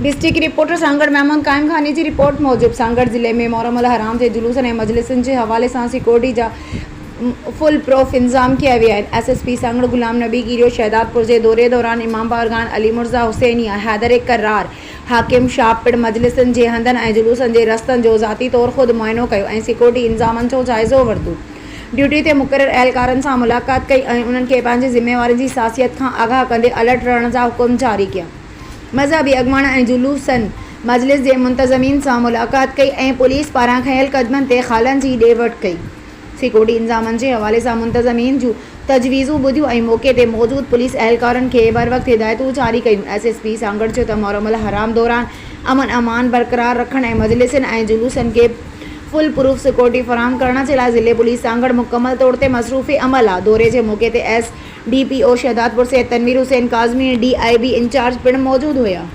District reporter Sanghar Mahmud कायम खानी की रिपोर्ट मूजिब सांगड़ जिले में मोहर्रम अल हराम के जुलूसन ऐं मजलिसन के हवाले से सिक्योरिटी जा फुल प्रूफ इंतजाम किया विया आहिनि। SSP सांगड़ गुलाम नबी गिरियो शहदादपुर के दौरे दौरान इमाम बारगान अली मुर्जा हुसैनिया हैदर करार हाकिम शापिड़ मजलिसन के हंधन ऐं जुलूसन के रस्तन जो ज़ाती तौर खुद मुआयनो कयो ऐं सिक्योरिटी इंतजामन जो जायज़ो वरितो। ड्यूटी ते मुक़रर एहलकारन से मुलाक़ात कई ऐं उन्हनि खे पंहिंजी ज़िम्मेवारियुनि जी सासियत खां आगाह कंदे अलर्ट रहण जा हुकुम जारी किया। मज़हबी अॻवान ऐं जुलूसन मजलिस के मुंतज़मीन से मुलाक़ात कई ऐं पुलिस पारां खयल कदमन ते खालन की ॾे वठ कई। सिक्योरिटी इंतजामन के हवाले से मुंतज़मीन जूं तजवीज़ूं ॿुधियूं ऐं मौके ते मौजूद पुलिस एहलकारन के बर वक्त हिदायतूं जारी कयूं। SSP सांगड़ चयो त मुहर्रम अल हराम दौरान अमन अमान बरकरार रखण ऐं मजलिसन ऐं जुलूसन के फुल प्रूफ सिक्योरिटी फराहम करण के लिए ज़िले पुलिस सांगड़ मुकम्मल तौर पर मसरूफ़ अमल आहे। दौरे के मौके ते SDPO शहदादपुर से तनवीर हुसैन काज़मी DIB इंचार्ज पिण मौजूद हुआ।